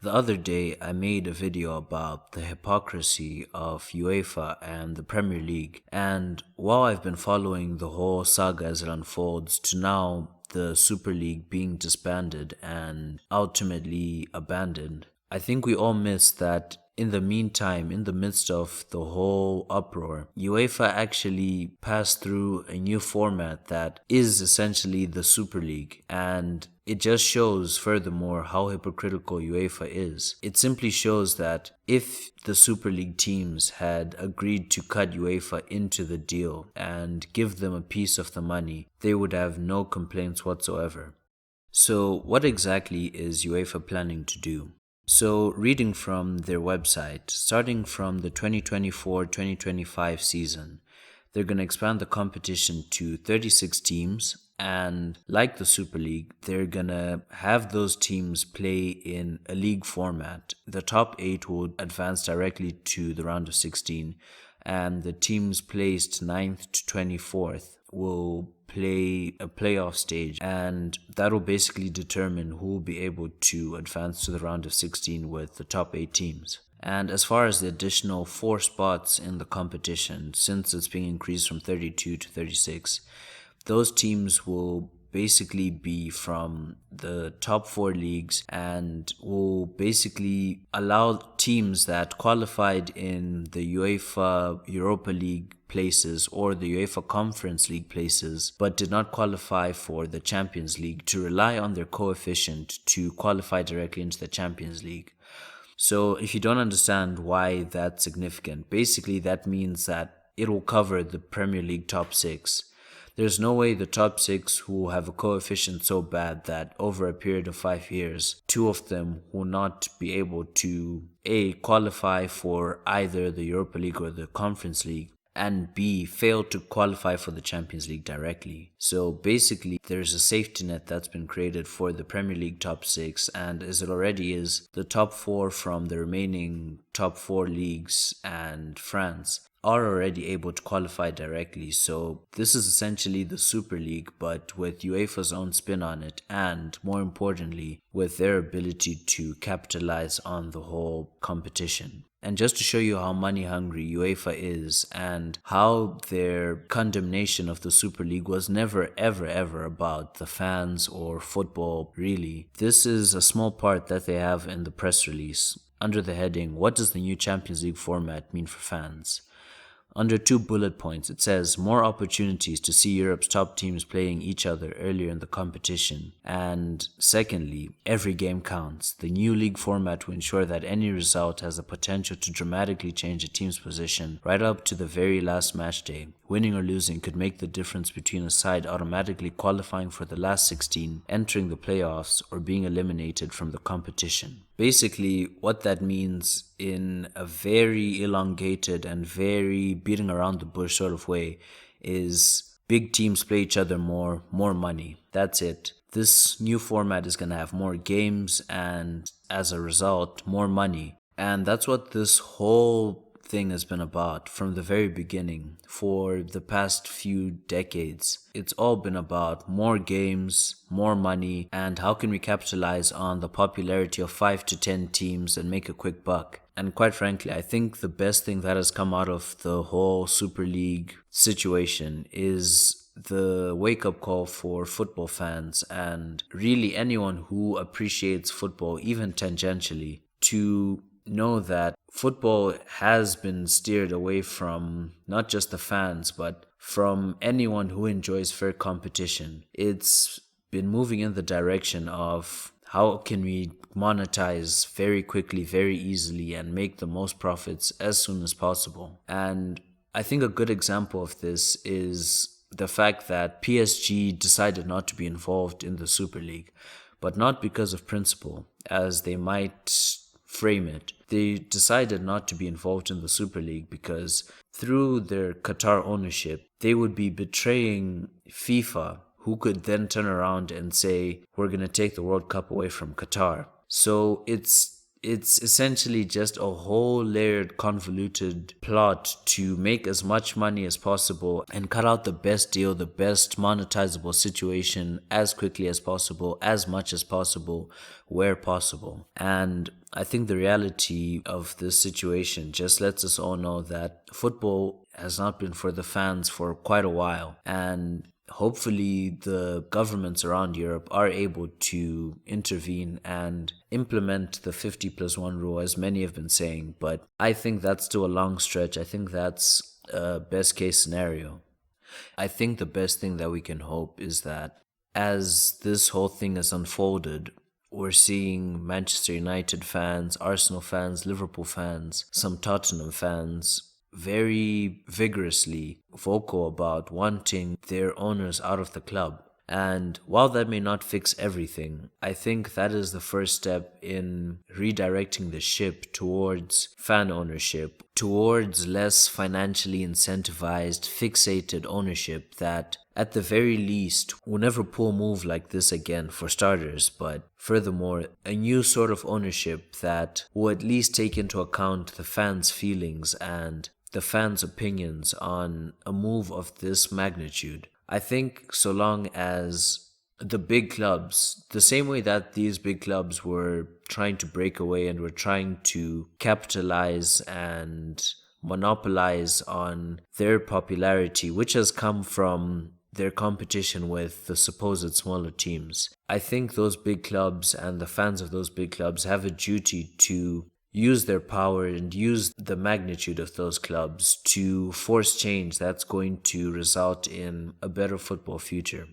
The other day, I made a video about the hypocrisy of UEFA and the Premier League, and while I've been following the whole saga as it unfolds to now the Super League being disbanded and ultimately abandoned, I think we all missed that in the meantime, in the midst of the whole uproar, UEFA actually passed through a new format that is essentially the Super League, and it just shows furthermore how hypocritical UEFA is. It simply shows that if the Super League teams had agreed to cut UEFA into the deal and give them a piece of the money, they would have no complaints whatsoever. So what exactly is UEFA planning to do? So, reading from their website, starting from the 2024-2025 season, they're going to expand the competition to 36 teams, and like the Super League, they're going to have those teams play in a league format. The top 8 will advance directly to the round of 16, and the teams placed 9th to 24th will play a playoff stage, and that'll basically determine who will be able to advance to the round of 16 with the top 8 teams. And as far as the additional 4 spots in the competition, since it's being increased from 32 to 36, those teams will basically be from the top 4 leagues and will basically allow teams that qualified in the UEFA Europa League places or the UEFA Conference League places but did not qualify for the Champions League to rely on their coefficient to qualify directly into the Champions League. So if you don't understand why that's significant, basically that means that it will cover the Premier League top 6. There's no way the top 6 will have a coefficient so bad that over a period of 5 years, 2 of them will not be able to A, qualify for either the Europa League or the Conference League, and B, fail to qualify for the Champions League directly. So basically, there's a safety net that's been created for the Premier League top 6, and as it already is, the top 4 from the remaining top 4 leagues and France are already able to qualify directly. So this is essentially the Super League, but with UEFA's own spin on it, and more importantly, with their ability to capitalize on the whole competition. And just to show you how money hungry UEFA is and how their condemnation of the Super League was never ever about the fans or football really, this is a small part that they have in the press release under the heading, "What does the new Champions League format mean for fans?" Under 2 bullet points, it says more opportunities to see Europe's top teams playing each other earlier in the competition. And secondly, every game counts. The new league format will ensure that any result has the potential to dramatically change a team's position right up to the very last match day. Winning or losing could make the difference between a side automatically qualifying for the last 16, entering the playoffs, or being eliminated from the competition. Basically, what that means in a very elongated and very beating around the bush sort of way is big teams play each other more money. That's it. This new format is going to have more games and as a result, more money. And that's what this whole thing has been about from the very beginning for the past few decades. It's all been about more games, more money, and how can we capitalize on the popularity of 5 to 10 teams and make a quick buck. And quite frankly, I think the best thing that has come out of the whole Super League situation is the wake-up call for football fans and really anyone who appreciates football, even tangentially, to know that football has been steered away from not just the fans, but from anyone who enjoys fair competition. It's been moving in the direction of how can we monetize very quickly, very easily, and make the most profits as soon as possible. And I think a good example of this is the fact that PSG decided not to be involved in the Super League, but not because of principle, as they might frame it. They decided not to be involved in the Super League because through their Qatar ownership, they would be betraying FIFA, who could then turn around and say, we're going to take the World Cup away from Qatar. So it's it's essentially just a whole layered, convoluted plot to make as much money as possible and cut out the best deal, the best monetizable situation as quickly as possible, as much as possible, where possible. And I think the reality of this situation just lets us all know that football has not been for the fans for quite a while. And hopefully the governments around Europe are able to intervene and implement the 50+1 rule, as many have been saying. But I think that's still a long stretch. I think that's a best case scenario. I think the best thing that we can hope is that as this whole thing has unfolded, we're seeing Manchester United fans, Arsenal fans, Liverpool fans, some Tottenham fans very vigorously vocal about wanting their owners out of the club. And while that may not fix everything, I think that is the first step in redirecting the ship towards fan ownership, towards less financially incentivized, fixated ownership that, at the very least, will never pull a move like this again, for starters. But furthermore, a new sort of ownership that will at least take into account the fans' feelings and the fans' opinions on a move of this magnitude. I think so long as the big clubs, the same way that these big clubs were trying to break away and were trying to capitalize and monopolize on their popularity, which has come from their competition with the supposed smaller teams, I think those big clubs and the fans of those big clubs have a duty to use their power and use the magnitude of those clubs to force change that's going to result in a better football future.